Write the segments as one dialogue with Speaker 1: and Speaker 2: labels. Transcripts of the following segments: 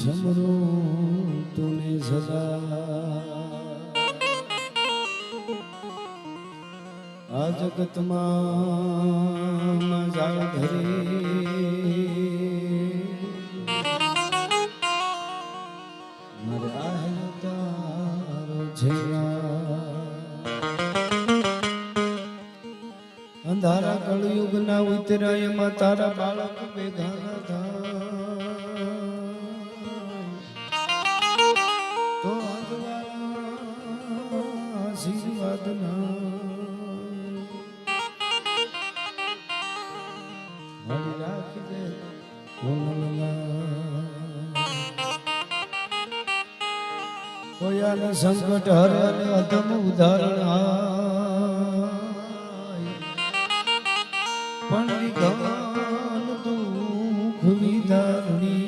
Speaker 1: સમરો તુને સદા આ જગતમાં જાળ ધરી મારે આહે તારો છેડા અંધારા કળયુગ ના ઉતરાય એમાં તારા બાળક ભેગા ના થાય તો આશીર્વાદ ના મારી રાખી દે કોયાને સંકટ હરે અને અધમ ઉદાહરણ પણ વિઘન દુઃખ વિધારણી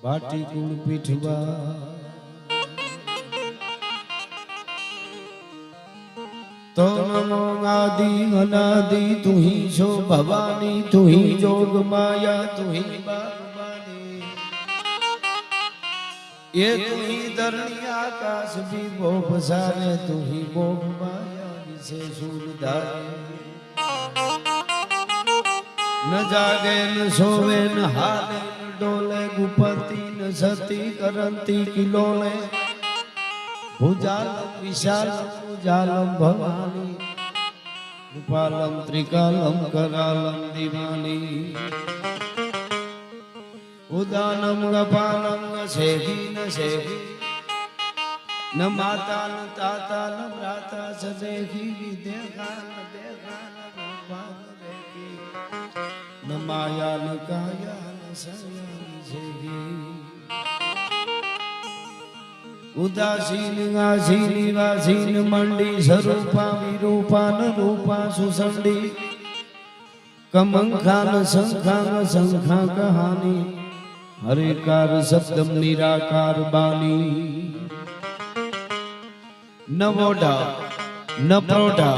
Speaker 1: બાટી કુળ પીઠવા તો નમો આદિ અનાદિ તું ही છો ભવાની તું ही જોગ માયા તું ही બાગબાની ये તું ही धरणी आकाश भी वो पसारे તું ही मोह माया से सूर धारे न जागे न सोवे न हाले न डोले गुपति न सती करंती किलोले भुजालम विशालम उजालम भवानी कृपालम त्रिकालम करालम दीवानी उदानम गपालम न सेही न सेही न माता न ताता न भ्राता सदेही विदेहा न देखा न रूपा न देखी न माया न काया न सया न सेही उदासीन आसीन वासीन मंडी स्वरूपा विरूपा न रूपा सुसंडी कमंखा न शंखा कहानी हरिकार शब्दम निराकार बानी न वोढा न प्रौढ़ा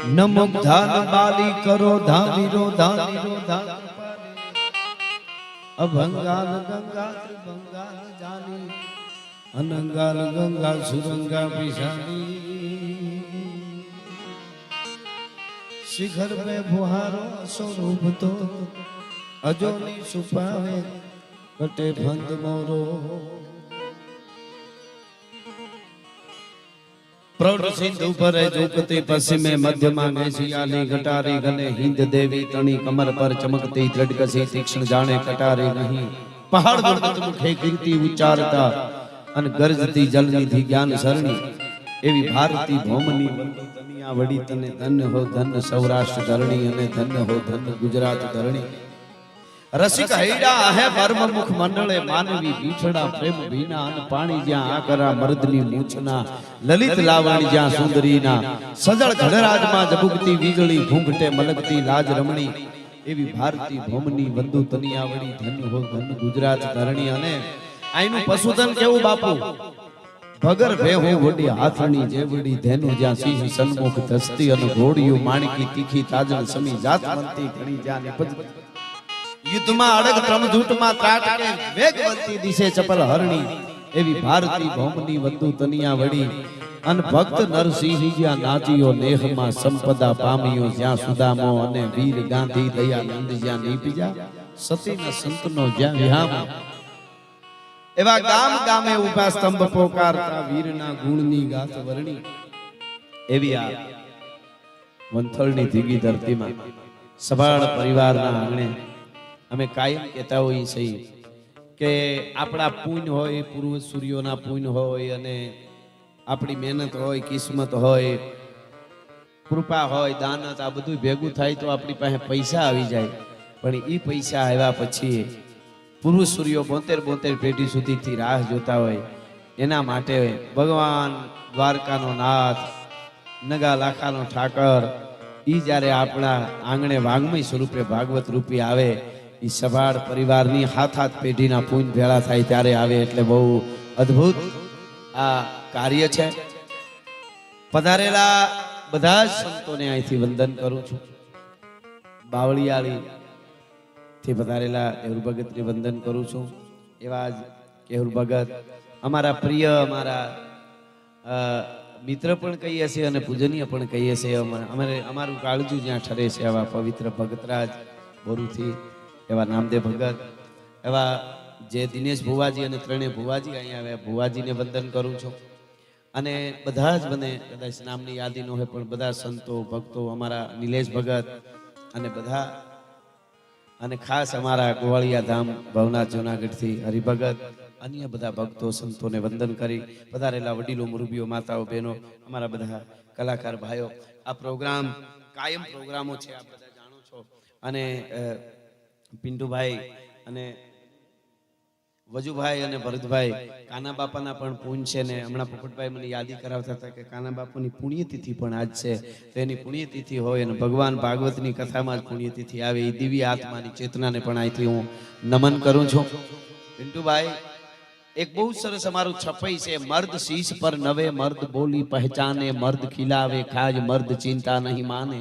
Speaker 1: न मुग्धा न बाली करो धा विरोधा निरोधा अभंगाल गंगा त्रिभंगाल जानी अनंगाल गंगा सुरंगा पिशानी शिखर में फुहारो स्वरूप तो अजोनी सुपावे कटे फंद मोरो प्रौढ़ सिंधु पर झुकते पश्चिमे मध्य मांगे सियाली घटारी गले हिंद देवी तणी कमर पर चमकती दृढ़ तीक्ष्ण जाने कटारी नहीं पहाड़ पर्वत मुखे कीर्ति उच्चारता अन गरजती जलनी थी ज्ञान सरणी एवी भारती भौमनी तनिया वडी तने धन्य हो धन्य सौराष्ट्र धरणी अने धन्य हो धन्य गुजरात धरणी रसिक हैडा है वर्म मुख मंडले मानवी बीठड़ा प्रेम बीना अन पाणी ज्યાં આકરા મર્દની મૂછના લલિત લાવણી જ્યાં સુંદરીના સજળ ઘડરાજમાં જબુકતી વીજળી ઘૂંઘટે મલકતી લાજ રમણી એવી ભારતી ભૌમની વંદુ તનિયાવડી ધન્ય હો ધન ગુજરાત ધરણી અને આઈનું પશુધન કેવું બાપુ ભગર ભેહો વડી હાથણી જેવડી ધેનું જ્યાં સિંહ સન્મુખ ધસ્તી અને ઘોડિયું માણકી તીખી તાજણ સમી જાતવંતી ઘણી જ્યાં નિપજતી युद्धમાં અડગ ત્રમધૂટમાં ત્રાટકે વેગવંતી દિશે ચપલ હરણી એવી ભારતી ભૌમની વંદુ તનિયા વડી અન ભક્ત નરસિંહ જ્યાં નાચિયો નેહમાં સંપદા પામ્યો જ્યાં સુદામો અને વીર ગાંધી દયાનંદ જ્યાં નીપજા સતીના સંતનો જ્યાં વિહામ એવા ગામ ગામે ઉભા સ્તંભ પોકારતા વીરના ગુણની ગાત વર્ણી એવી આ વંથલની ધીગી ધરતીમાં સભાળ પરિવારના આંગણે અમે કાયમ કહેતા હોઈએ છીએ કે આપણા પુણ્ય હોય પૂર્વ સૂર્યોના પુણ્ય હોય અને આપણી મહેનત હોય કિસ્મત હોય કૃપા હોય દાનત આ બધું ભેગું થાય તો આપણી પાસે પૈસા આવી જાય પણ એ પૈસા આવ્યા પછી પૂર્વ સૂર્યો 72 પેઢી સુધીથી રાહ જોતા હોય એના માટે ભગવાન દ્વારકાનો નાથ નગા લાખાનો ઠાકર ઈ જ્યારે આપણા આંગણે વાંગમય સ્વરૂપે ભાગવત રૂપી આવે ઈ સભાળ પરિવારની હાથ પેઢીના પૂંજ ભેળા થાય ત્યારે આવે એટલે બહુ અદ્ભુત આ કાર્ય છે પધારેલા બધા જ સંતોને અહીંથી વંદન કરું છું બાવળિયાળી થી પધારેલા કેહુર ભગતને વંદન કરું છું. એવા જ કેહુર ભગત અમારા પ્રિય, અમારા મિત્ર પણ કહીએ છીએ અને પૂજનીય પણ કહીએ છીએ. અમારું કાળજું જ્યાં ઠરે છે એવા પવિત્ર ભગતરાજ બોરુથી, એવા નામદેવ ભગત, એવા જે દિનેશ ભુવાજી અને ત્રણેય ભુવાજી અહીંયા આવ્યા, ભુવાજીને વંદન કરું છું. અને બધા જ મને કદાચ નામની યાદી ન હોય પણ બધા સંતો ભક્તો, અમારા નિલેશ ભગત અને બધા, અને ખાસ અમારા ગોવાળિયા ધામ ભવનાથ જુનાગઢથી હરિભગત, અન્ય બધા ભક્તો સંતોને વંદન કરી પધારેલા વડીલો, મુરબીઓ, માતાઓ, બહેનો, અમારા બધા કલાકાર ભાઈઓ. આ પ્રોગ્રામ કાયમ પ્રોગ્રામો છે, આપ બધા જાણો છો. અને પિન્ટુભાઈ અને વજુભાઈ અને ભરતભાઈ કાના બાપાના પણ પૂંજ છે ને હમણાં પોપટભાઈ મને યાદી કરાવતા હતા કે કાના બાપાની પુણ્યતિથિ પણ આજ છે. તો એની પુણ્યતિથિ હોય અને ભગવાન ભાગવતની કથામાં જ પુણ્યતિથિ આવે, એ દિવ્ય આત્માની ચેતનાને પણ અહીંથી હું નમન કરું છું. પિન્ટુભાઈ એક બહુ સરસ અમારું છપાઈ છે, મર્દ શીશ પર નવે, મર્દ બોલી પહેચાને, મર્દ ખીલાવે ખાજ, મર્દ ચિંતા નહીં માને.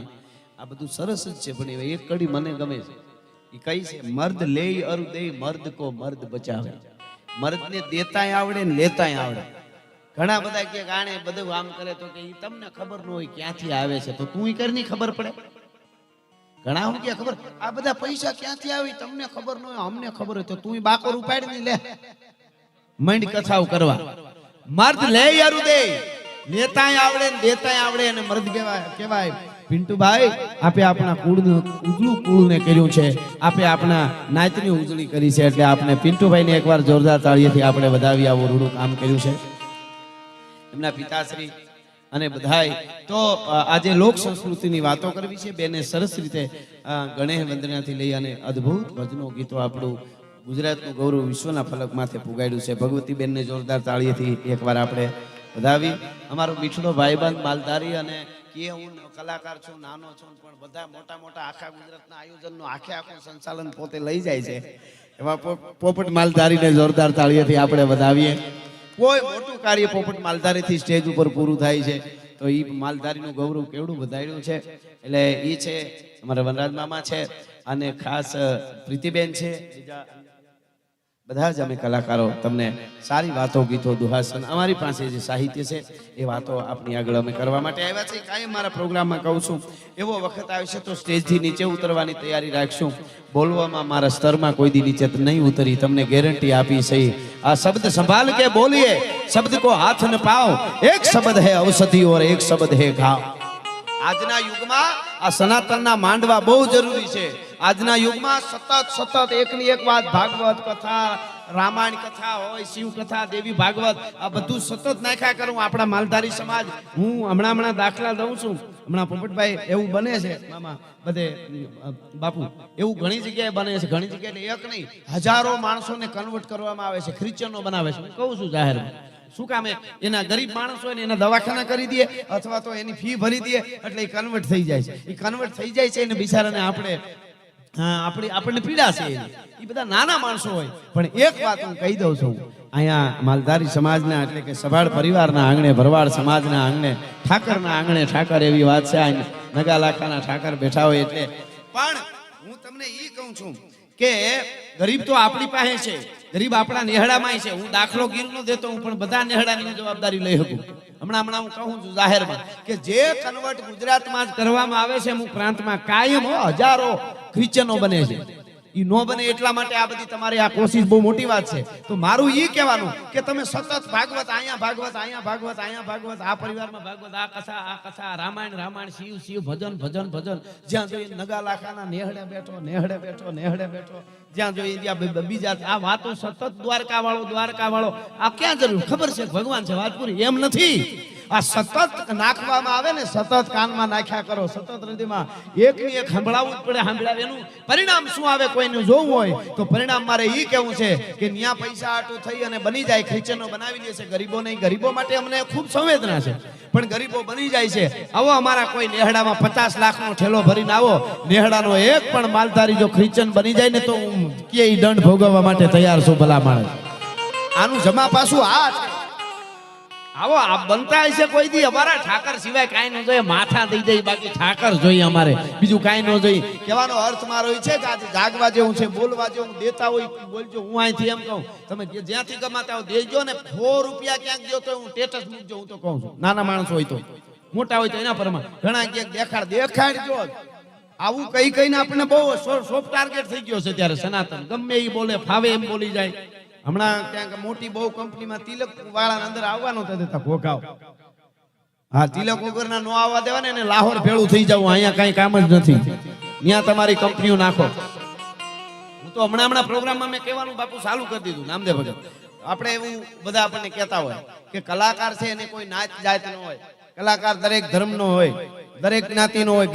Speaker 1: આ બધું સરસ જ છે, પણ એક કડી મને ગમે છે. એ કઈ છે? મર્દ લે અરુ દે, મર્દ કો મર્દ બચાવે. મર્દને દેતાય આવડે ને લેતાય આવડે. ઘણા બધા કે ગાણે બધું આમ કરે તો કે ઈ તમને ખબર ન હોય ક્યાંથી આવે છે, તો તું કરની ખબર પડે. ઘણા હું કે ખબર આ બધા પૈસા ક્યાંથી આવી તમને ખબર ન હોય, અમને ખબર હોય, તો તું બાકોર ઉપાડી લે, મંડ કથાઓ કરવા. મર્દ લે અરુ દે, લેતાય આવડે ને દેતાય આવડે, અને મર્દ કહેવાય. પિન્ટુભાઈ આપે આપણા કુળનું ઉજળું કુળને કર્યું છે, આપે આપણા નાતની ઉજળી કરી છે, એટલે આપણે પિન્ટુભાઈને એકવાર જોરદાર તાળીઓથી આપણે વધાવી આવું રૂડું કામ કર્યું છે એમના પિતાશ્રી અને બધાય. તો આજે લોક સંસ્કૃતિની વાતો કરવી છે. બેને સરસ રીતે ગણેશ વંદનાથી લઈ અને અદ્ભુત ભજનો ગીતો આપણું ગુજરાતનું ગૌરવ વિશ્વના ફલક માથે પુગાડ્યું છે. ભગવતી બેનને જોરદાર તાળીઓથી એકવાર આપણે વધાવી. અમારો મીઠડો ભાઈબંધ માલધારી, અને કે હું કલાકાર છું, નાનો છું, પણ બધા મોટા મોટા આખા ગુજરાતના આયોજનનું આખું સંચાલન પોતે લઈ જાય છે. એવા પોપટ માલધારીને જોરદાર તાળીઓથી આપણે વધાવીએ. કોઈ મોટું કાર્ય પોપટ માલધારીથી સ્ટેજ ઉપર પૂરું થાય છે, તો એ માલધારીનું ગૌરવ કેવડું વધાર્યું છે. એટલે એ છે અમારા વનરાજ મામા છે, અને ખાસ પ્રીતિબેન છે. બીજા બધા જ અમે કલાકારો તમને સારી વાતો, ગીતો, દુહાસન, અમારી પાસે જે સાહિત્ય છે એ વાતો આપની આગળ અમે કરવા માટે આવ્યા છે. કાયમ મારા પ્રોગ્રામમાં કહું છું, એવો વખત આવશે તો સ્ટેજથી નીચે ઉતરવાની તૈયારી રાખશું. બોલવામાં મારા સ્તરમાં કોઈ દી નીચે નહીં ઉતરી, તમને ગેરંટી આપી છે. આ શબ્દ સંભાળ કે બોલીએ, શબ્દ કો હાથ ન પાઓ, એક શબ્દ હે ઔષધિ ઓર એક શબ્દ હે ઘાવ. આજના યુગમાં આ સનાતનના માંડવા બહુ જરૂરી છે. આજના યુગમાં સતત એકની એક વાત, ભાગવત કથા, રામાયણ કથા હોય, શિવ કથા, દેવી ભાગવત, આ બધું સતત નાખ્યા કરું. આપણા માલધારી સમાજ, હું હમણાં દાખલા દઉં છું. હમણાં પોપટભાઈ એવું બને છે મામા, બધે બાપુ એવું ઘણી જગ્યાએ બને છે. ઘણી જગ્યાએ એક નહીં, હજારો માણસોને કન્વર્ટ કરવામાં આવે છે, ખ્રિશ્ચનો બનાવે છે. હું કહું છું જાહેરમાં, શું કામે? એના ગરીબ માણસો હોય ને એના દવાખાના કરી દે, અથવા તો એની ફી ભરી દે, એટલે એ કન્વર્ટ થઈ જાય છે. એ કન્વર્ટ થઈ જાય છે એને બિચારાને આપણને પીડા છે. એ બધા નાના માણસો હોય. પણ એક વાત હું કહી દઉં છું, અહીંયા માલધારી સમાજના, એટલે કે સભાળ પરિવારના આંગણે, ભરવાડ સમાજના આંગણે, ઠાકરના આંગણે ઠાકર, એવી વાત છે. નગા લાખાના ઠાકર બેઠા હોય એટલે. પણ હું તમને એ કહું છું કે ગરીબ તો આપણી પાસે છે, ગરીબ આપણા નેહડામાં છે. હું દાખલો ગીર નો દેતો હું, પણ બધા નેહડાની જવાબદારી લઈ શકું. હમણાં હું કહું છું જાહેરમાં કે જે કન્વર્ટ ગુજરાતમાં જ કરવામાં આવે છે, અમુક પ્રાંતમાં કાયમ હજારો ખ્રિશ્ચનો બને છે. ઈ નો બને એટલા માટે આ બધી તમારી આ કોશિશ બહુ મોટી વાત છે. તો મારું ઈ કહેવાનું કે તમે સતત ભાગવત, અહીંયા ભાગવત, અહીંયા ભાગવત, અહીંયા ભાગવત, આ પરિવારમાં ભાગવત, આ કથા, રામાયણ, શિવ, ભજન, જ્યાં જોઈએ નગા લાખાના નેહડે બેઠો, જ્યાં જોઈએ ત્યાં બીજા આ વાતો સતત દ્વારકા વાળો, આ ક્યાં જરૂર? ખબર છે ભગવાન છે, વાત પૂરી. એમ નથી. આ સતત નાખવામાં આવે ને, સતત કાનમાં નાખ્યા કરો, સતત હૃદયમાં એકની એક સંભળાવવું જ પડે. સાંભળાવે એનું પરિણામ શું આવે કોઈને જોવું હોય તો પરિણામ મારે ઈ કેવું છે કે ન્યા પૈસા આટું થઈ અને બની જાય, ખ્રિશ્ચનો બનાવી લે છે, ગરીબો નહીં. ગરીબો માટે અમને ખૂબ સંવેદના છે, પણ ગરીબો બની જાય છે. આવો અમારા કોઈ નેહડામાં 50 લાખનો ઠેલો ભરીને આવો, નેહડાનો એક પણ માલધારી જો ખ્રિશ્ચન બની જાય ને તો હું કે દંડ ભોગવવા માટે તૈયાર છું. ભલા માણસ, આનું જમા પાછું આ છે. આવો આ બનતા હશે કોઈ દી અમારા ઠાકર સિવાય કાંઈ ન જોઈએ, માથા દઈ દઈ બાકી ઠાકર જોઈએ અમારે, બીજું કાંઈ ન જોઈએ. કહેવાનો અર્થ મારો એ છે કે આજે જાગવા જેવું છે, બોલવા જેવું, દેતા હોય બોલજો. હું અહીંથી એમ કહું, તમે જ્યાંથી કમાતા હો દેજો ને. 100 રૂપિયા ક્યાંક દો તો હું સ્ટેટસ મૂકજો. હું તો કહું છું, નાના માણસ હોય તો, મોટા હોય તો એના પરમાં ઘણા ક્યાંક દેખાડજો. આવું કઈ કઈને આપણને બહુ સોફ્ટ ટાર્ગેટ થઈ ગયો છે. ત્યારે સનાતન ગમે એ બોલે, ફાવે એમ બોલી જાય. હમણાં ક્યાંક મોટી બહુ કંપનીમાં તિલક વાળા અંદર આવવાનો થતા ભોગાવ. હા, તિલક વગરના નો આવવા દેવા ને એને લાહોર ભેળું થઈ જવું. અહીંયા કઈ કામ જ નથી, ત્યાં તમારી કંપનીઓ નાખો. હું તો હમણાં પ્રોગ્રામમાં મેં કહેવાનું બાપુ ચાલુ કરી દીધું. નામદેવ ભગત આપણે એવું બધા આપણને કહેતા હોય કે કલાકાર છે એને કોઈ નાત જાત ન હોય, કલાકાર દરેક ધર્મનો હોય, દરેક જ્ઞાતિનો હોય,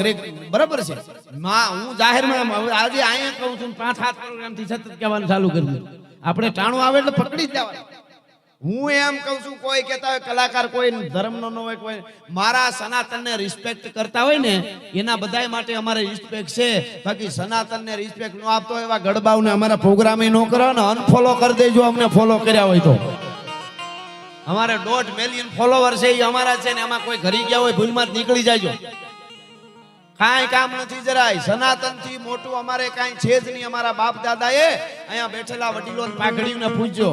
Speaker 1: બરાબર છે. હું જાહેરમાં આજે અહીંયા કહું છું, 5-7 પ્રોગ્રામથી સતત કહેવાનું ચાલુ કરી દીધું. આપણે ટાણું આવે એટલે પકડી જ જવાનું. હું એમ કહું છું, કોઈ કહેતા હોય કલાકાર કોઈ ધર્મનો ન હોય, કોઈ મારા સનાતનને રિસ્પેક્ટ કરતા હોય ને એના બધાય માટે અમારે રિસ્પેક્ટ છે. બાકી સનાતનને રિસ્પેક્ટ ન આપતો એવા ગડબાવને અમારા પ્રોગ્રામે ન કરો ને અનફોલો કરી દેજો. અમને ફોલો કર્યા હોય તો અમારે 1.5 મિલિયન ફોલોવર છે એ અમારા છે ને એમાં કોઈ ઘરી ગયા હોય ભૂલમાં જ નીકળી જાયજો. કાંઈ કામ નથી જરાય. સનાતન થી મોટું અમારે કાંઈ છે જ નહીં. અમારા બાપ દાદા એ અહીંયા બેઠેલા વડીલો પાઘડીને પૂછજો.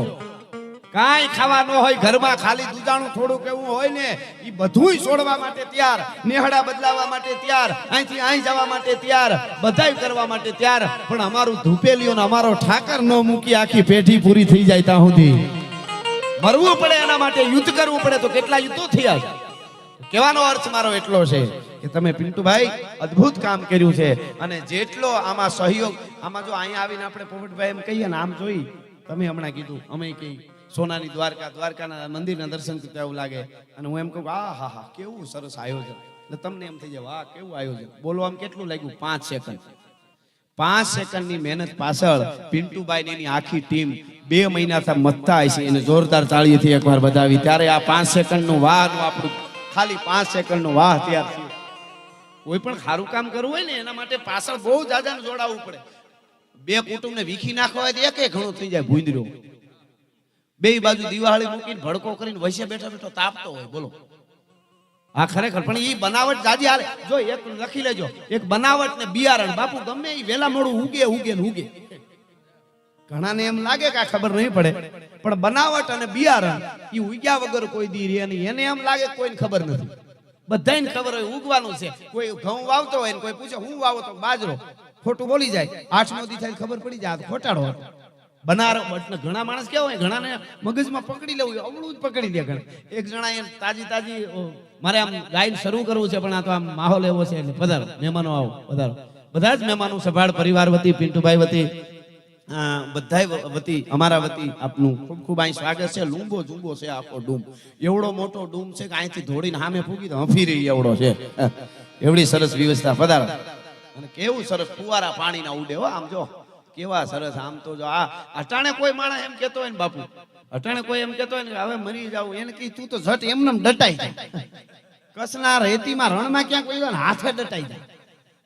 Speaker 1: કાંઈ ખાવા ન હોય ઘરમાં, ખાલી દૂધાણું થોડું કેવું હોય ને એ બધુંય છોડવા માટે તૈયાર, નેહડા બદલાવા માટે તૈયાર, અહીંથી અહીં જવા માટે તૈયાર, બધાય કરવા માટે તૈયાર. પણ અમારું ધૂપેલીઓ ને અમારો ઠાકર ન મૂકી આખી પેઢી પૂરી થઈ જાય ત્યાં સુધી મરવું પડે. એના માટે યુદ્ધ કરવું પડે. તો કેટલા યુદ્ધો થયા છે. કહેવાનો અર્થ મારો એટલો છે કે તમે પિન્ટુભાઈ અદ્ભુત કામ કર્યું છે. અને જેટલો આમાં સહયોગ, આમાં જો અહીંયા આવીને આપણે પોપટભાઈ એમ કહીએ ને, આમ જોઈ તમે હમણાં કીધું અમે કઈ સોનાની દ્વારકાના મંદિરના દર્શન કરતા એવું લાગે. અને હું એમ કહું આ હા હા કેવું સરસ આયોજન, એટલે તમને એમ થઈ જાય વાહ કેવું આયોજન. બોલવામાં કેટલું લાગ્યું? 5 સેકન્ડ. 5 સેકન્ડની મહેનત પાછળ પિન્ટુભાઈ ની આખી ટીમ 2 મહિનાથી મથતા હશે. એને જોરદાર તાળીથી એકવાર બતાવી. ત્યારે આ 5 સેકન્ડનું વાહનું આપણું ખાલી 5 સેકન્ડનું વાહ તૈયાર થયું. કોઈ પણ સારું કામ કરવું હોય ને એના માટે પાછળ બહુ જાજાને જોડાવવું પડે. 2 કુટુંબને વીખી નાખવા હોય તો એકે ઘણું થઈ જાય ભૂંદરો. 2 બાજુ દિવાળી મૂકીને ભડકો કરીને વૈસે બેઠા બેઠો તાપતો હોય. બોલો આ ખરેખર. પણ એ બનાવટ જાજી હાલે. જો એક લખી લેજો, એક બનાવટ ને બિયારણ. બાપુ ગમે એ વેલા મોડું ઉગે ને ઉગે. ઘણાને એમ લાગે કે આ ખબર નહીં પડે, પણ બનાવટ અને બિયારણ એ ઉગ્યા વગર કોઈ દી રહે નહીં. એને એમ લાગે કોઈને ખબર નથી. બધાને ખબર હોય ઉગવાનું છે. કોઈ ઘઉં વાવતો હોય ને કોઈ પૂછે હું વાવો તો બાજરો, ખોટું બોલી જાય. 8મો દી થાય ખબર પડી જાય ખોટાડો બનાવટ. ઘણા માણસ કેવા હોય, ઘણાને મગજમાં પકડી લેવું, અવળું જ પકડી લે. ઘણા એક જણા એમ તાજી મારે આમ ગાયન શરૂ કરવું છે, પણ આ તો આમ માહોલ એવો છે એટલે પધારો મહેમાનો, આવો પધારો. બધા જ મહેમાનો સભાળ પરિવાર વતી, પિન્ટુભાઈ વતી, બધાય વતી, અમારા વતી આપનું ખૂબ ખૂબ અહીં સ્વાગત છે. લૂંબો જુંબો છે આખો ડૂમ. એવડો મોટો ડૂમ છે કે અહીંથી ધોડીને સામે ફૂગી તો હફી રહી એવડો છે. એવડી સરસ વ્યવસ્થા. પધારો. અને કેવું સરસ ફુવારા પાણીના ઉડે હો. આમ જો કેવા સરસ. આમ તો જો આ અટાણે કોઈ માણસ એમ કેતો હોય ને બાપુ, અટાણે કોઈ એમ કેતો હોય ને હવે મરી જાવ, એને કી તું તો ઝટ એમને ડટાઈ જાય. કસના રેતીમાં રણમાં ક્યાંક કોઈ હાથે ડટાઈ જાય.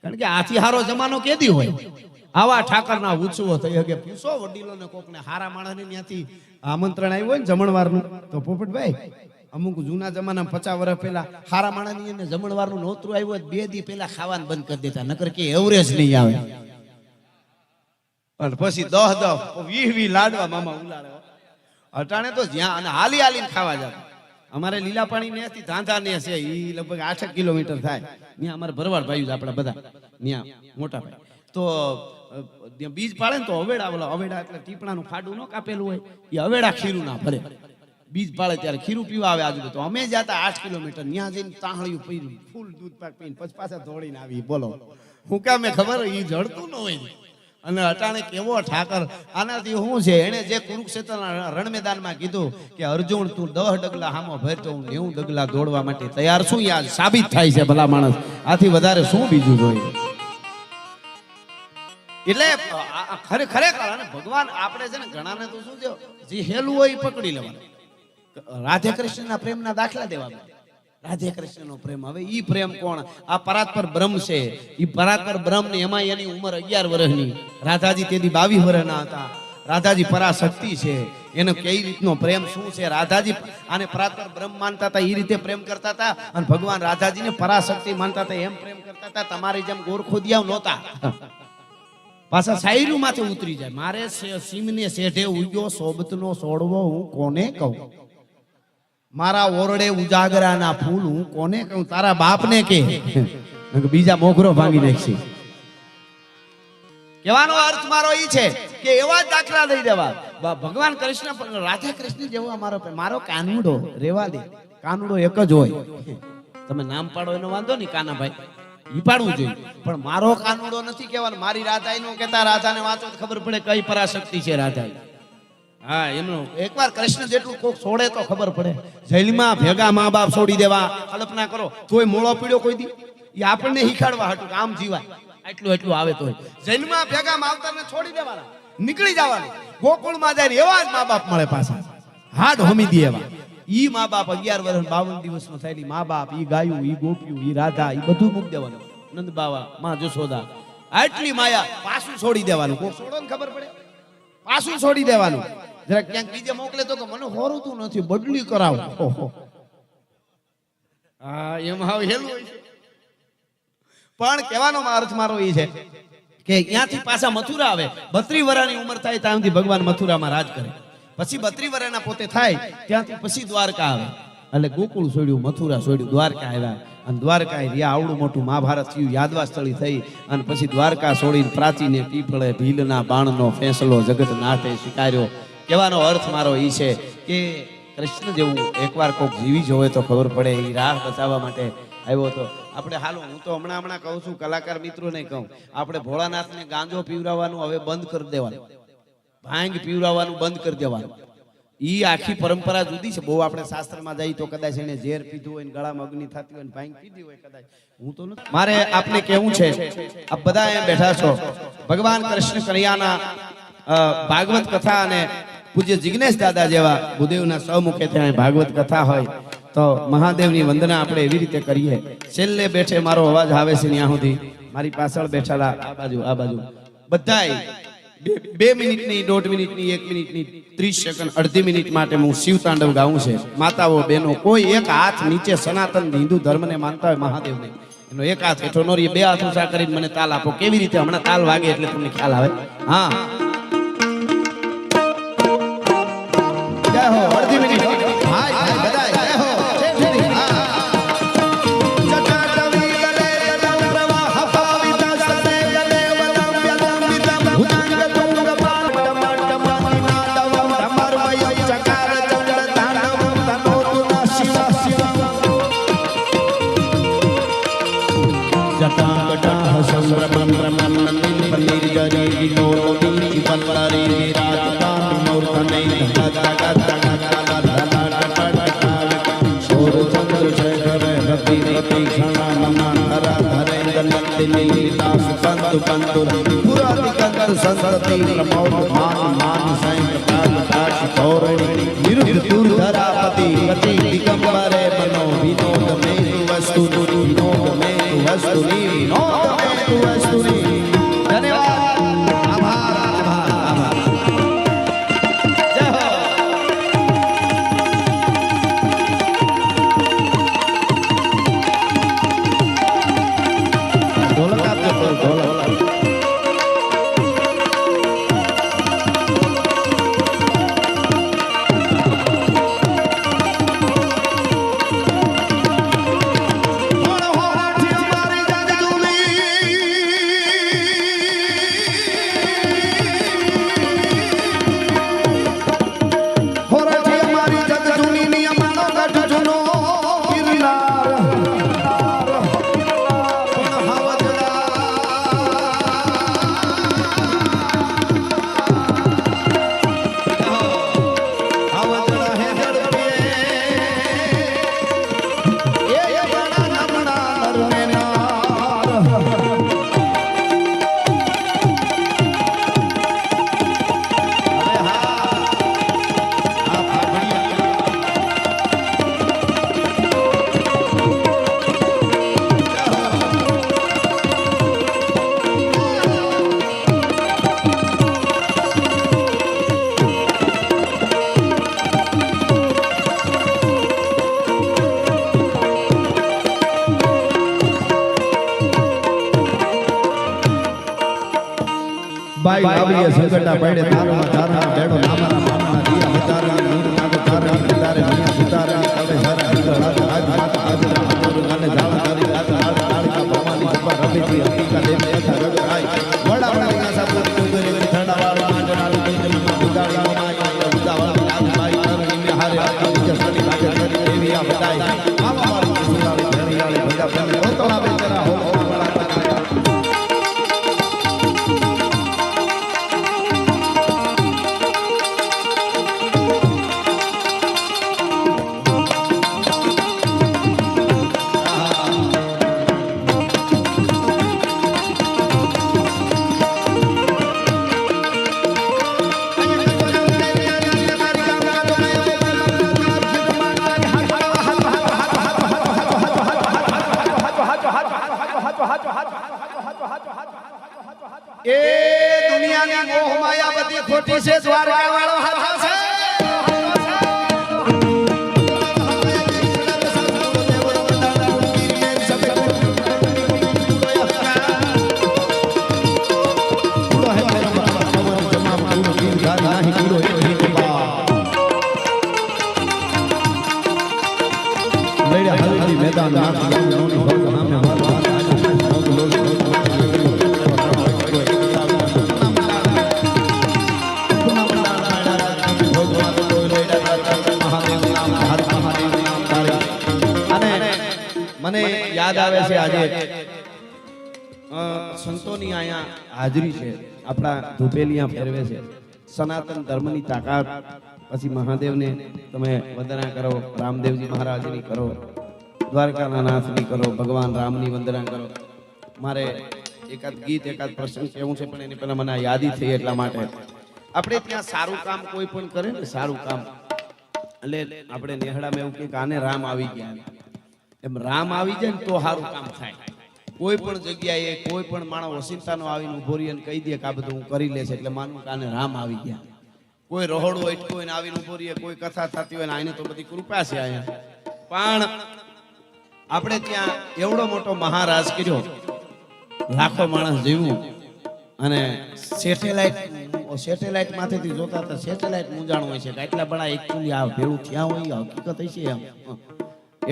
Speaker 1: કારણ કે આથી હારો જમાનો કેદી હોય. આવા ઠાકરના ઉત્સવો થઈ શકે. પૂછો વડીલોને, કોકને હારા માણસને ત્યાંથી આમંત્રણ આવ્યું હોય ને જમણવારનું, તો પોપટભાઈ અમુક જૂના જમાનામાં 50 વર્ષ પહેલા હારા માણસની એને જમણવારનું નોતરું આવ્યું હોય 2 દી પહેલા ખાવાનું બંધ કરી દેતા, નકર કે એવરેજ નહીં આવે. અને પછી 10 20 લાડવા મામા ઉલાડે. અટાણે તો જ્યાં અને હાલી હાલીને ખાવા જતા. અમારે લીલા પાણી ને ધાંધા ને છે, એ લગભગ 8 કિલોમીટર થાય. ત્યાં અમારે ભરવાડ ભાઈ આપણા બધા ત્યાં મોટા ભાઈ. તો બીજ પાડે ને તો અવેડા, બોલો અવેડા એટલે ટીપણાનું ખાડું ન કાપેલું હોય, એ અવેડા ખીરું ના ભરે. બીજ પાડે ત્યારે ખીરું પીવા આવે આજુ. તો અમે જતા 8 કિલોમીટર ત્યાં જઈને તાહળિયું પીર્યું, ફૂલ દૂધ પાક પીને પછી પાછા દોડીને આવી. બોલો હું કામે ખબર એ જડતું ન હોય. અને અટાણે કેવો ઠાકર. આનાથી શું છે, એને જે કુરુક્ષેત્રના રણ મેદાનમાં કીધું કે અર્જુન તું 10 ડગલા હામો ભરતો હું 90 ડગલા દોડવા માટે તૈયાર છું. યાર સાબિત થાય છે ભલા માણસ. આથી વધારે શું બીજું જોઈએ. એટલે ખરેખર ભગવાન આપણે છે ને ઘણાને તો શું થયો, જે હેલું હોય એ પકડી લેવાનું. રાધે કૃષ્ણના પ્રેમના દાખલા દેવા. રાધે કૃષ્ણનો પ્રેમ. હવે ઈ પ્રેમ કોણ? આ પરાત્પર બ્રહ્મ છે. ઈ પરાત્પર બ્રહ્મ ને એમાં એની ઉંમર 11 વર્ષની. રાધાજી તેથી 22 વર્ષના હતા. રાધાજી પરાશક્તિ છે, એનો કઈ રીતનો પ્રેમ શું છે, રાધાજી આને પરાત્પર બ્રહ્મ માનતા હતા, એ રીતે પ્રેમ કરતા હતા, અને ભગવાન રાધાજીને પરાશક્તિ માનતા હતા, એમ પ્રેમ કરતા હતા. તમારી જેમ ગોરખોદિયા નહોતા. પાછા શાયરી માંથી ઉતરી જાય, મારે સીમને શેઢે ઉગ્યો સોબતનો સોડવો હું કોને કહું, મારા ઓરડે ઉજાગરાના ફૂલ હું કોને કહું, તારા બાપને કે બીજા મોગરો ભાંગી નાખશે. કહેવાનો અર્થ મારો ઈ છે કે એવા જ દાખલા દઈ દેવા. ભગવાન કૃષ્ણ રાધા કૃષ્ણ જેવો મારો કાનુડો રેવા દે, કાનુડો એક જ હોય. તમે નામ પાડો એનો વાંધો નહીં, કાનાભાઈ ઈ પાડવું જોઈએ, પણ મારો કાનુડો નથી કહેવાનો. મારી રાધા નો કહેતા, રાધાને વાંચો તો ખબર પડે કઈ પરાશક્તિ છે રાધા. હા, એમનો એકવાર કૃષ્ણ જેટલું કોક છોડે તો ખબર પડે. જેલમાં ભેગા મા બાપ છોડી દેવા, કલ્પના કરો. તોય મોળો પીડ્યો કોઈ દી, એ આપણને શીખાડવા હાટું આમ જીવાય, એટલું આવે તોય જેલમાં ભેગા માવતરને છોડી દેવાના, નીકળી જવાનું, ગોકુળમાં જાય એવા જ મા બાપ મળે પાછા, હાડ હોમી દે એવા. ઈ મા બાપ 11 વર્ષ 52 દિવસમાં થયેલી મા બાપ, ઈ ગાયું, ઈ ગોપિયું, ઈ રાધા, ઈ બધું મૂકી દેવાનું. નંદ બાવા, માં જશોદા, આટલી માયા પાછું છોડી દેવાનું. કોક છોડો ને ખબર પડે, પાછું છોડી દેવાનું. જરા ક્યાંક બીજે મોકલે તો મને હોરતું નથી, બદલી કરાવો. હા, એમ હાવ હેલું હોય છે. પણ કહેવાનો અર્થ મારો એ છે કે ત્યાંથી પાછા મથુરા આવે. 32 વર્ષની ઉંમર થાય ત્યાંથી ભગવાન મથુરામાં રાજ કરે. પછી 32 વર્ષના પોતે થાય ત્યાંથી પછી દ્વારકા આવે. એટલે ગોકુળ છોડ્યું, મથુરા છોડ્યું, દ્વારકા આવ્યા. અને દ્વારકા રહ્યા, આવડું મોટું મહાભારત થયું, યાદવા સ્થળી થઈ. અને પછી દ્વારકા છોડીને પ્રાચીને પીપળે ભીલના બાણનો ફેંસલો જગત નાથે સ્વીકાર્યો. કહેવાનો અર્થ મારો એ છે કે કૃષ્ણ જેવું એકવાર કોઈક જીવી જોવે તો ખબર પડે. એ રાહ બતાવવા માટે આવ્યો હતો. આપણે હાલો, હું તો હમણાં કહું છું, કલાકાર મિત્રોને કહું, આપણે ભોળાનાથને ગાંજો પીવરાવવાનું હવે બંધ કરી દેવાનું, ભાંગ પીવરાવવાનું બંધ કરી દેવાનું. ઈ આખી પરંપરા જુદી છે. બહુ આપણે શાસ્ત્રમાં જઈએ તો કદાચ એને ઝેર પીધું હોય, ગળામાં અગ્નિ થતી હોય, ભાંગ પીધી હોય કદાચ, હું તો નથી. મારે આપને કહેવું છે, આપ બધા અહીંયા બેઠા છો, ભગવાન કૃષ્ણ કનૈયાના ભાગવત કથા અને પૂજ્ય જિગ્નેશ દાદા જેવા ભૂદેવના સૌમુખે ત્યાં ભાગવત કથા હોય તો મહાદેવની વંદના આપણે એવી રીતે કરીએ. છેલ્લે બેઠે મારો અવાજ આવે છે ત્યાં સુધી, મારી પાછળ બેઠેલા આ બાજુ બધાય 2 મિનિટની, 1.5 મિનિટની, 1 મિનિટની, 30 સેકન્ડ, અડધી મિનિટ માટે હું શિવ તાંડવ ગાઉં છે. માતાઓ બહેનો કોઈ એક હાથ નીચે સનાતન હિન્દુ ધર્મને માનતા હોય મહાદેવને, એનો એક હાથ હેઠો નો રહે, 2 હાથ ઊંચા કરીને મને તાલ આપો. કેવી રીતે? હમણાં તાલ વાગે એટલે તમને ખ્યાલ આવે. હા, જય હો. અડધી મિનિટ. હાય બધાય જય હો. બાઈ લાવીએ સંગટા પાડે તારામાં તારા બેડો નામાના મામના દિયા વધારે નીર નાગ તારે વધારે મિયા સુતારે કવે સારા આજ માતા આજરા આતોર ગાને જાવ તારી રાત આડ આડકા ભવાની જબા રબીજી હકીકા દેવ એથા રગ આય વડા વડા સાપુર કુગરે ઠંડા વાળા માંડનાળુ કઈ બુગાડી માયા બુગાવાળા આજ બાઈ તારી મે હારે આખા બીજા સડી લાગે કરી દેવી આ બધાય મામા વાળી સુલાળી ધરિયાળી ભગા બને ઓતળા બેતરા હો
Speaker 2: એ દુનિયાની મોહ માયા બધી ખોટી છે દ્વારકા વાળો હાથા છે
Speaker 1: मैदान
Speaker 2: મને યાદ આવે છે આજે સંતોની અહીંયા હાજરી છે આપણા ધુપેલિયા ફેરવે છે સનાતન ધર્મની તાકાત પછી મહાદેવને તમે વંદના કરો રામદેવજી મહારાજની કરો દ્વારકાના નાથની કરો ભગવાન રામની વંદના કરો મારે એકાદ ગીત એકાદ પ્રસંગ કેવું છે પણ એની પહેલા મને યાદી થઈ એટલા માટે આપણે ત્યાં સારું કામ કોઈ પણ કરે ને સારું કામ એટલે આપણે નેહડામાં એવું કે આને રામ આવી ગયા એમ રામ આવી જાય ને તો સારું કામ થાય કોઈ પણ જગ્યાએ કોઈ પણ માણસ ઓસિંતાનો આવીને ઉભો રહી અને કહી દે કે આ બધું હું કરી લે છે એટલે માનું કે આને રામ આવી ગયા કોઈ રહોડું અટકો એને આવીને ઉભો રહીએ કોઈ કથા થતી હોય ને આને તો બધી કૃપા છે અહીંયા પણ આપણે ત્યાં એવડો મોટો મહારાજ કર્યો લાખો માણસ જીવું અને સેટેલાઇટ માંથી જોતા હતા સેટેલાઇટ મૂંઝાણું હોય છે કે આટલા બડા એકચ્યુઅલી આ ભેળું થયા હોય હકીકત હશે એમ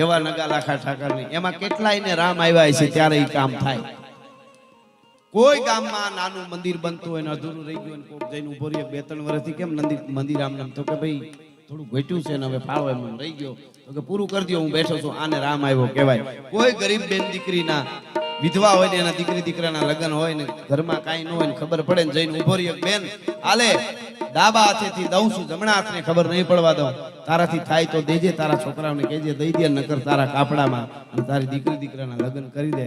Speaker 2: એવા નગા લાખા ઠાકરની એમાં કેટલાય ને રામ આવ્યા છે ત્યારે એ કામ થાય કોઈ ગામમાં નાનું મંદિર બનતું હોય ને અધૂરું રહી ગયું કોક જઈને ઉભો રહ્યો 2-3 વર્ષથી કેમ મંદિર આમ નામ તો કે ભાઈ થોડું ઘટ્યું છે ને હવે ફાળો એમ રહી ગયો તો કે પૂરું કરી દો હું બેઠો છું આને રામ આવ્યો કહેવાય કોઈ ગરીબ બેન દીકરીના વિધવા હોય ને એના દીકરી દીકરાના લગ્ન હોય ને ઘરમાં કાંઈ ન હોય ને ખબર પડે ને જઈને ઉભો રહ્યો બેન આલે ડાબા હાથેથી દઉં છું જમણા હાથને ખબર નહીં પડવા દઉં તારાથી થાય તો દેજે તારા છોકરાઓને કહેજે દઈ દે નકર તારા કાપડામાં અને તારી દીકરી દીકરાના લગ્ન કરી દે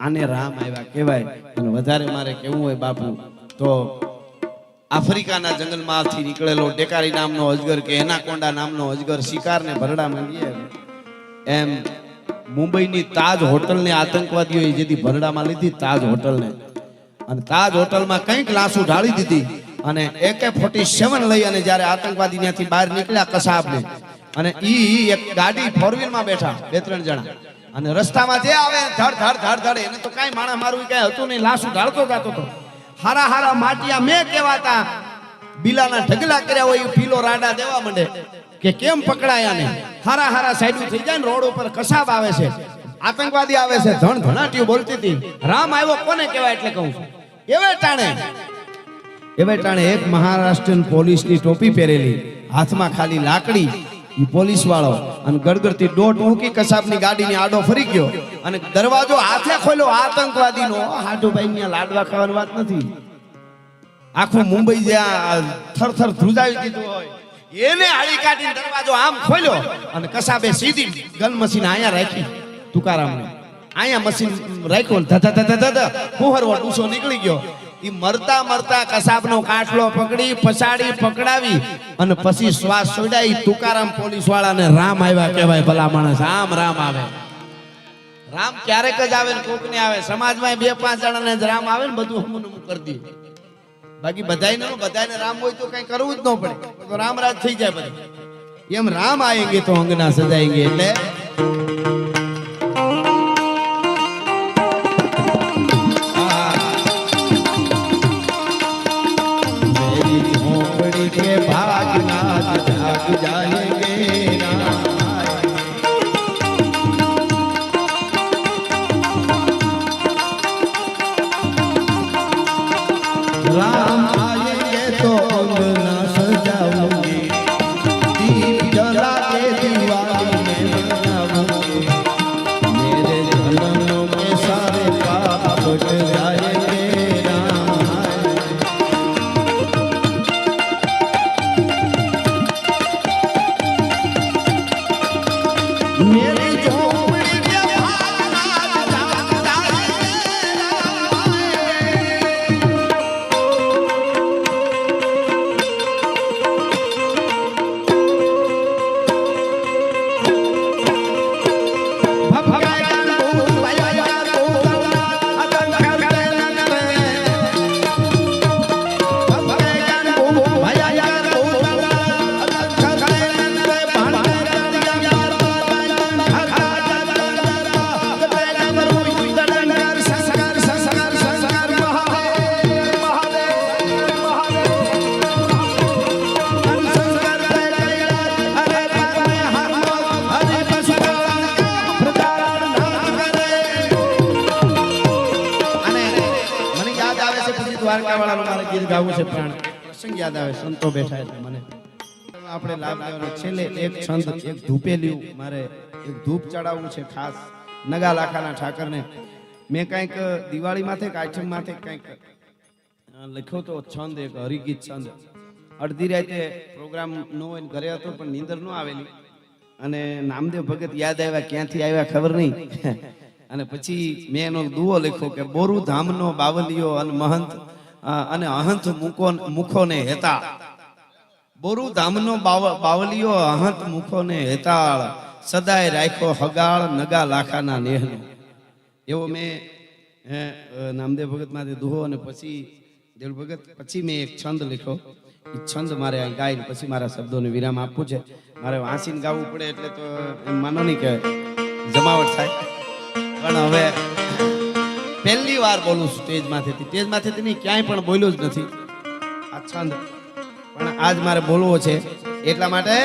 Speaker 2: આને રામ આવ્યા કહેવાય અને વધારે મારે કેવું હોય બાપુ તો આફ્રિકાના જંગલમાંથી નીકળેલો ડેકારી નામનો અજગર કે એનાકોન્ડા નામનો અજગર શિકારને ભરડા માંડીએ એમ મુંબઈની તાજ હોટલને આતંકવાદીઓએ જેથી ભરડામાં લીધી તાજ હોટલને અને તાજ હોટલમાં કંઈક લાશો ઢાળી દીધી અને AK-47 લઈ અને જ્યારે આતંકવાદી ત્યાંથી બહાર નીકળ્યા કસાબને અને ઈ એક ગાડી 4 વ્હીલમાં બેઠા 2-3 જણા અને રસ્તામાં જે આવે ધડ એને તો કાંઈ માણા મારું કાંઈ હતું નહીં લાશો ઢાળતો જતો હતો હારા માટિયા મેં કહેવાતા બિલાના ઢગલા કર્યા હોય પીલો રાડા દેવા માંડે કે કેમ પકડાયા ને હારા સાઈડ થઈ જાય ને રોડ ઉપર કસાબ આવે છે આતંકવાદી આવે છે ધણાટીઓ બોલતી હતી રામ આવ્યો કોને કહેવાય એટલે કહું છું એવે ટાણે એક મહારાષ્ટ્રીયન પોલીસની ટોપી પહેરેલી હાથમાં ખાલી લાકડી ઈ પોલીસ વાળો અને ગડગડતી દોટ મૂકી કસાબની ગાડીની આડો ફરી ગયો અને દરવાજો હાથે ખોલ્યો આતંકવાદીનો હાડુભાઈ ની લાડવા ખાવાની વાત નથી આખું મુંબઈ જ્યાં થરથર ધ્રુજાવી દીધું હોય એને આળી કાઢીને દરવાજો આમ ખોલ્યો અને કસાબે સીધી ગન મશીન અહીંયા રાખી તુકારામને અહીંયા મશીન રાખ્યો ધધધધધ કુહરવો ડૂસો નીકળી ગયો ઈ મરતા કસાબનો કાટલો પકડી પછાડી પકડાવી અને પછી શ્વાસ છોડાઈ તુકારામ પોલીસ વાળાને રામ આવ્યા કહેવાય ભલા માણસ આમ રામ આવે રામ ક્યારેક જ આવે ને કોક ને આવે સમાજમાં 2-5 જણાને જ રામ આવે ને બધું હમું કરી દે બાકી બધાને રામ હોય તો કઈ કરવું જ ન પડે તો રામરાજ થઈ જાય બધું એમ રામ આएंगे તો અંગના સજાएंगे એટલે
Speaker 1: राम आएंगे तो अंगना सजाऊंगी, दीप जला के दिवाली में मनाऊंगी, मेरे जन्मों में सारे पाप कट जाएंगे, राम आएंगे। मेरी झोपड़ी के भाग जाता है, દ્વારકાવાળાનું મારે ગીત ગાવું છે પ્રાણ પ્રસંગ યાદ આવે સંતો બેઠા એટલે મને આપણે લાભ લેવાનો છેલ્લે એક છંદ એક ધૂપેલિયું મારે એક ધૂપ ચડાવવું છે ખાસ નગા લાખાના ઠાકરને મેં કંઈક દિવાળી માથે આઠમ માથે કંઈક લખ્યો તો છંદ એક હરિગીત છંદ અડધી રાતે પ્રોગ્રામ નો હોય ને ઘરે હતો પણ નીંદર ન આવેલી અને નામદેવ ભગત યાદ આવ્યા ક્યાંથી આવ્યા ખબર નહીં અને પછી મેં એનો દુઓ લખ્યો કે બોરુ ધામનો બાવલિયો અને મહંત અને અહંત મુખો ને હેતા, બોરુ ધામનો બાવલિયો અહંત મુખો ને હેતાળ, સદાય રાખ્યો હગાળ નગા લાખાના નેહનો. એવો મેં નામદેવ ભગત માંથી દુહો અને પછી દેવ ભગત પછી મેં એક છંદ લખ્યો. એ છંદ મારે ગાઈને પછી મારા શબ્દોને વિરામ આપવું છે. મારે વાંચીને ગાવું પડે એટલે તો એમ માનો નહીં કે જમાવટ થાય, પણ હવે પહેલી વાર બોલું છું સ્ટેજમાંથી નહીં, ક્યાંય પણ બોલ્યો જ નથી આ છંદ, પણ આજ મારે બોલવો છે એટલા માટે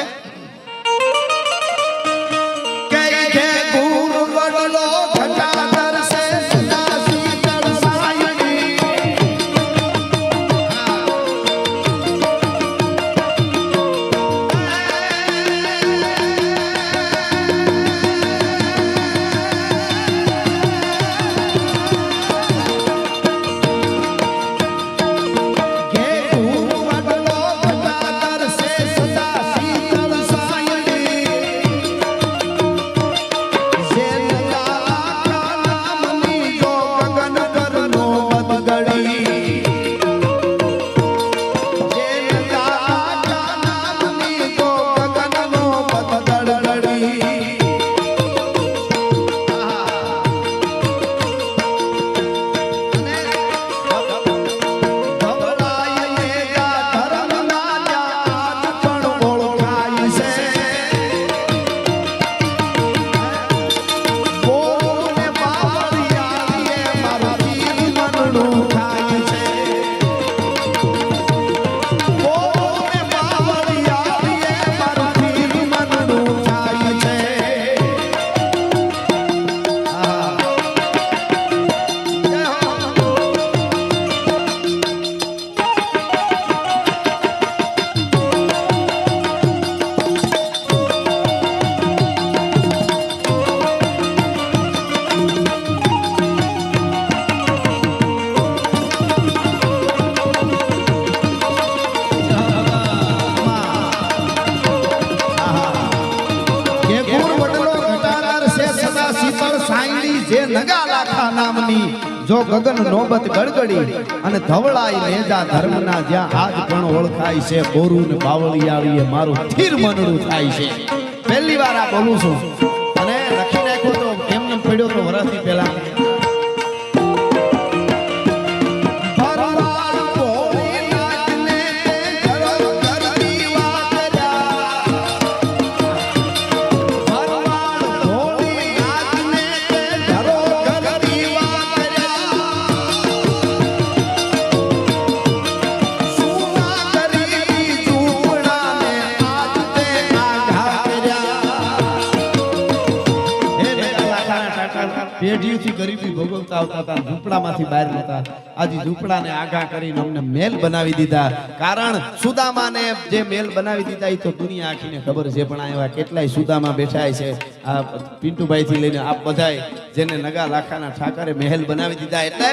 Speaker 1: નગા લાખા નામની જો ગગન નોબત ગડગડી અને ધવળાઈ લેજા ધર્મના જ્યાં આજ પણ ઓળખાય છે, બોરુ ને બાવળિયાળીએ મારું સ્થિર મનડું થાય છે. પહેલી વાર આ બોલું છું અને લખી નાખ્યો તો એમને પડ્યો તો વર્ષથી પહેલા. પેઢીઓથી ગરીબી ભોગવતા આવતા હતા, ઝૂંપડામાંથી બહાર નહોતા. આજે ઝૂંપડાને આઘા કરીને અમને મહેલ બનાવી દીધા. કારણ સુદામાને જે મહેલ બનાવી દીધા એ તો દુનિયા આખીને ખબર છે, પણ આ એવા કેટલાય સુદામા બેઠા છે. આ પિન્ટુભાઈ થી લઈને આપ બધાય જેને નગા લાખાના ઠાકરે મહેલ બનાવી દીધા. એટલે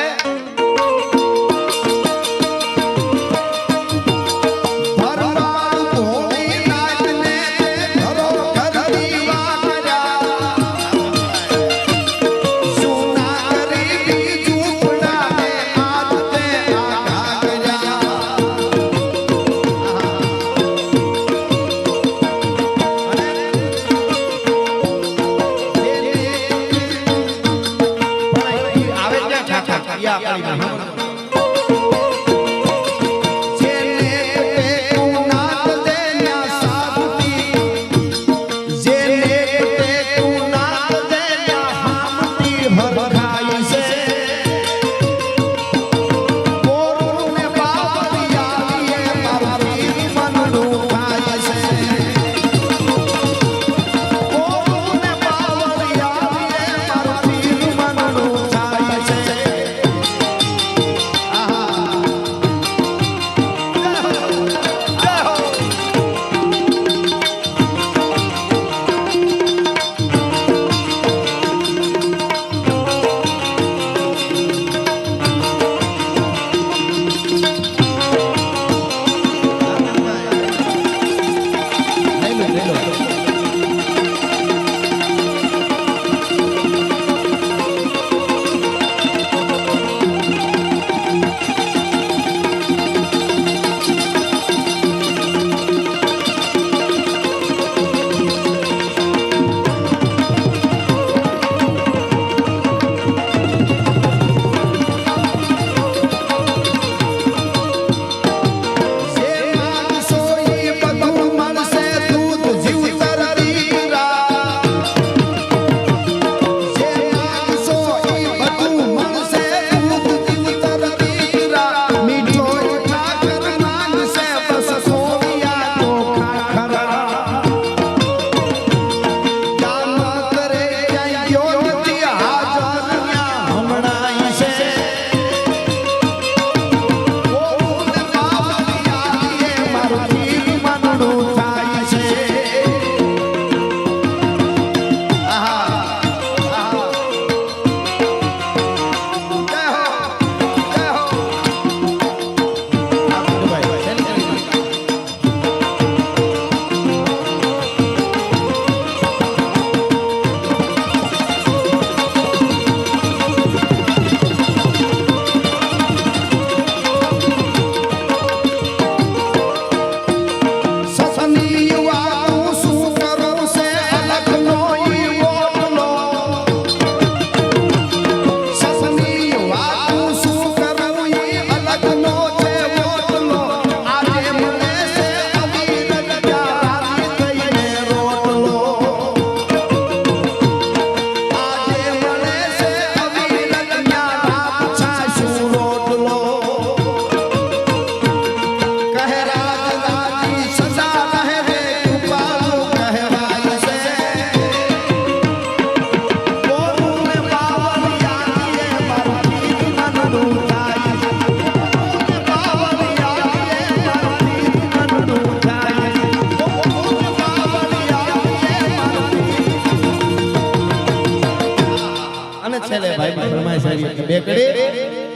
Speaker 1: છેલ્લે ભાઈ ફરમાઈશ આવી બે કડી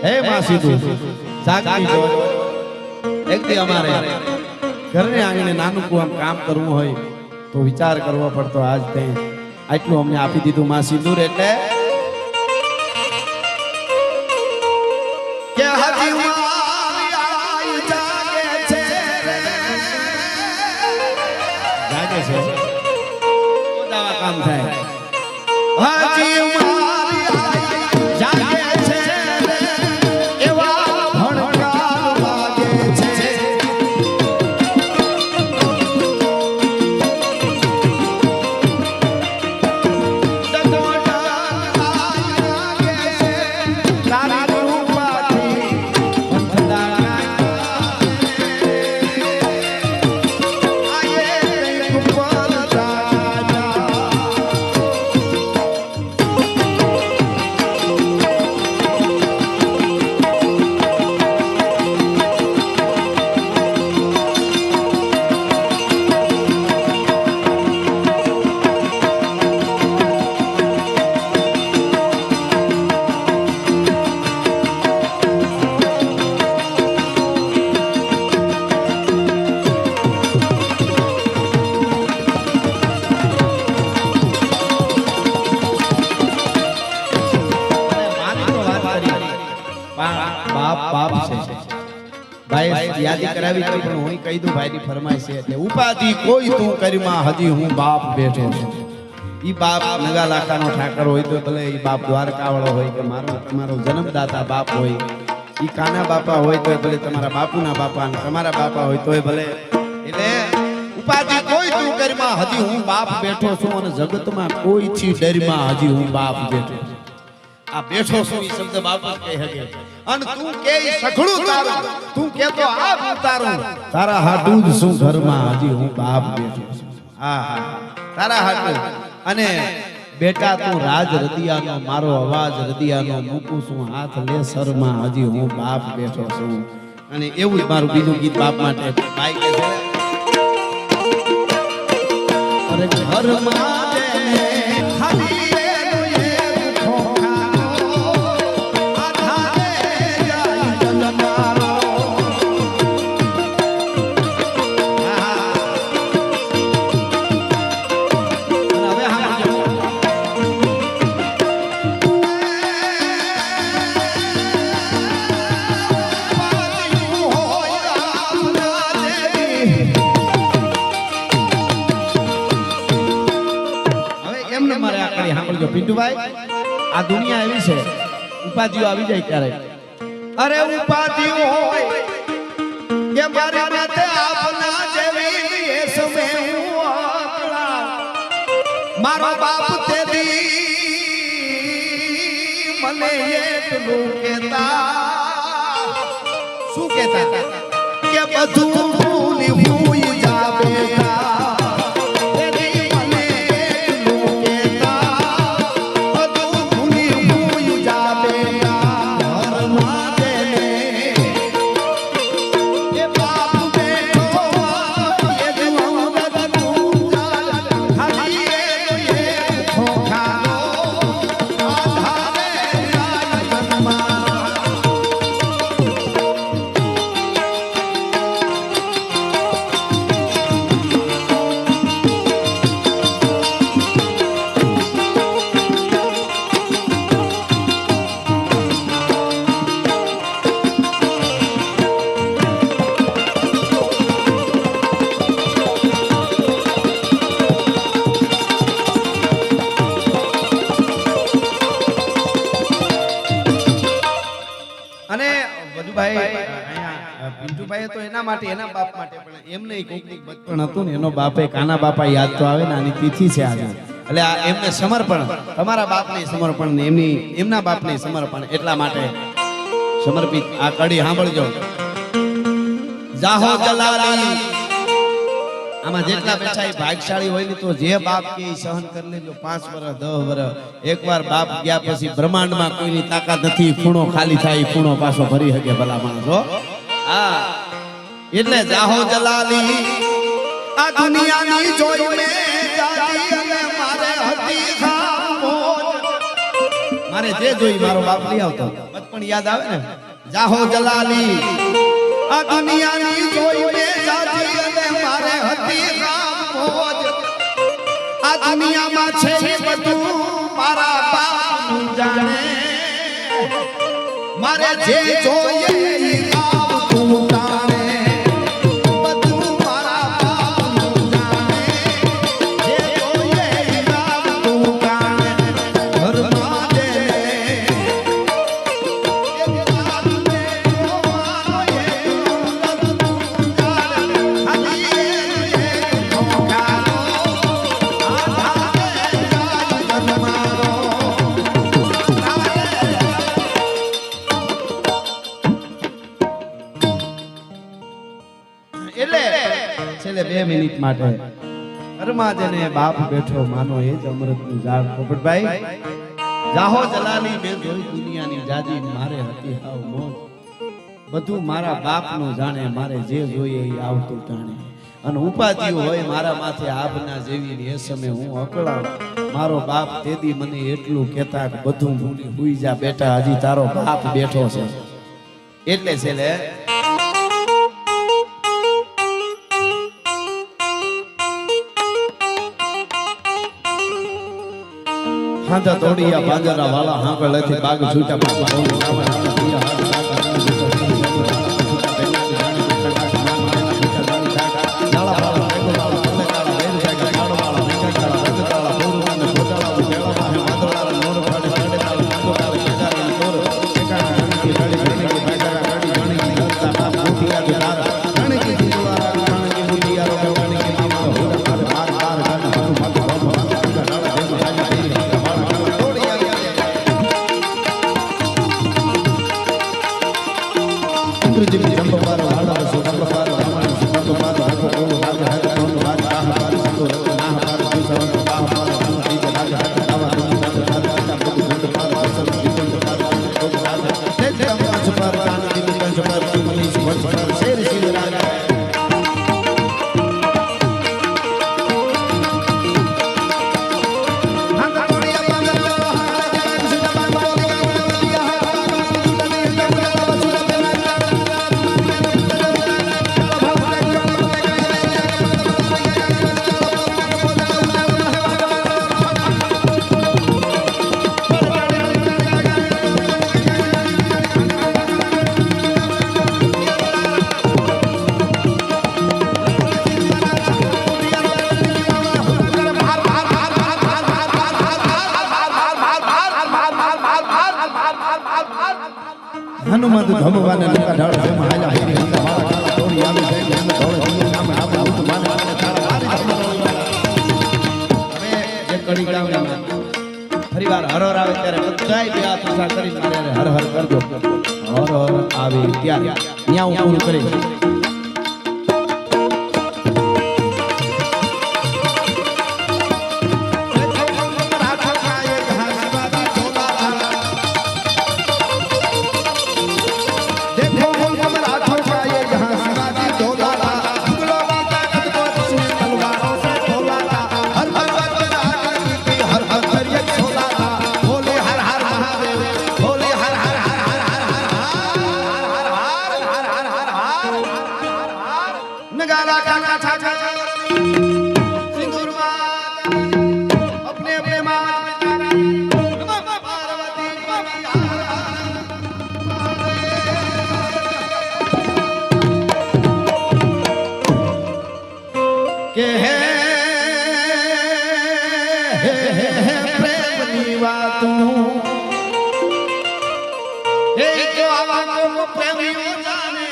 Speaker 1: હે માં સીધું જાગતી જો એક દી અમારે ઘરને આંગણે નાનું આમ કામ કરવું હોય તો વિચાર કરવો પડતો. આજ તે આટલું અમને આપી દીધું માં સિંદૂર. એટલે કે હજી મારી જાગે છે તો દાવા કામ થાય. હજી
Speaker 2: ભાઈ યાદી કરાવી તો પણ હું કહી દઉં ભાઈની ફરમાઈશ છે એટલે ઉપાધિ કોઈ તું કરીમાં હજી હું બાપ બેઠો છું. ઈ બાપ નગા લાખાનો ઠાકર હોય તો ભલે ઈ બાપ દ્વારકાવાળો હોય કે મારો તમારો જન્મદાતા બાપ હોય, ઈ કાના બાપા હોય તો ભલે તમારા બાપુના બાપા અને તમારા બાપા હોય તોય ભલે. એટલે ઉપાધિ કોઈ તું કરીમાં હજી હું બાપ બેઠો છું અને જગતમાં કોઈ થી ડરમાં હજી હું બાપ બેઠો છું. આ બેઠો છું ઈ શબ્દ બાપ જ કહી શકે. અને તું કે ઈ સઘળું તારું, તું કે તો આ ઉતારું, તારા હાટું જ શું ઘરમાં હજી હું બાપ બેઠો છું. હા હા તારા હાટું. અને બેટા તું રાજ રદિયાનો મારો અવાજ રદિયાનો મૂકું છું હાથ લે સરમાં હજી હું બાપ બેઠો છું. અને એવું જ મારું બીજું ગીત બાપ માટે ભાઈ કે છે અરે ઘરમાં ખાલી પિન્ટુભાઈ આ દુનિયા એવી છે ઉપાધિઓ આવી જાય ક્યારે. અરે ઉપાધિઓ હોય કે મારી માથે આપના જેવી એ સમય હું આકળા મારો બાપ તેદી મને એટલું કહેતા શું કહેતા કે બધું ભૂલી હું જા બેટા પિન્ટુભાઈ તો એના માટે એના બાપ માટે પણ એમ નહીં કોઈક બચપણ હતું ને એનો બાપે કાના બાપા યાદ તો આવે ને આની તિથિ છે આજે એટલે આ એમને સમર્પણ તમારા બાપને સમર્પણ ને એમના બાપને સમર્પણ એટલા માટે સમર્પિત આ કડી સાંભળજો. જાહો જલાલી આમાં જેટલા બેઠા એ ભાગશાળી હોય ને તો જે બાપ કે સહન કરી લેજો 5 વર્ષ 10 વર્ષ. એકવાર બાપ ગયા પછી બ્રહ્માંડમાં કોઈની તાકાત નથી ખૂણો ખાલી થાય ખૂણો પાછો ભરી શકે ભલા માણસો. હા એટલે જાહો જલાલી આ દુનિયાની જોઈ મે જાજી અને મારે હતી ખામોજ મારે જે જોઈ મારો બાપ લઈ આવતો બચપણ યાદ આવે ને. જાહો જલાલી આ દુનિયાની જોઈ મે જાજી અને મારે હતી ખામોજ આ દુનિયામાં છે બધું મારા બાપનું જાણે મારે જે જોઈએ છેલ્લે 2 મિનિટ માટે ઘરમાં જેને બાપ બેઠો માનો એ જ અમૃતનું ઝાડ. પોપટભાઈ જાહો જલાલી મેં જોઈ દુનિયાની જાજી મારે હતી હાવ મોજ બધું મારા બાપનું જાણે મારે જે જોઈએ એ આવતું જાણે. અને ઉપાધિઓ હોય મારા માથે આભના જેવી એ સમય હું અકળાવ મારો બાપ તેદી મને એટલું કહેતા કે બધું ભૂલી હુઈ જા બેટા હજી તારો બાપ બેઠો છે. એટલે છેલ્લે હાંધા તોડિયા પાંજરા વાલા હાંકળેથી બાગ છૂટા पिया जुदार रण की दीवार रण की मुटिया रो रण की मामा हो मार मार गन हनु मत हो डाला दे महाजा दे हमारा तोड़ी आ इंद्र जी जंप पार वाला सो जंप पार रावण सो जंप पार राघव को राज है कौन राज का पार संतो ना पार दूसरा का पार हरि राज है दावा बुद्ध पार सब विपुल पार को राज है दम पार कान दी कंस पार तुमनी वंश पार शेर शिव राजा हनुमत धमवान लंका ढाळ से महाजा हरि हंदा वाला काला तोड़ी आवे से ज्ञान धोळ दियो नाम नाम भूत मान तारा હવે જે કડી ગામમાં ફરીવાર હર હર આવે ત્યારે બધાય બે હાથ ઊંચા કરી મારે હર હર કરજો હર હર આવે ત્યારે ન્યા હું પૂરું કરી नगारा काका छाछा सिंदूर अपने अपने पार्वती के है प्रेम बातों एक आवा को प्रेमी जाने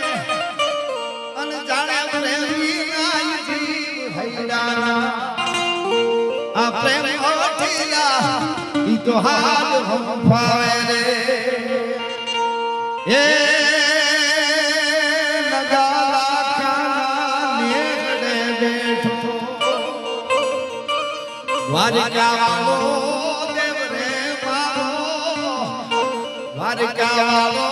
Speaker 2: अनजाने प्रेमी आई जीव हैराना आ प्रेम ओठीला ई तो हाल हम पावे रे ए नगाला काना नेड़े बैठो द्वारिका वालो देव रे मारो द्वारिका वालो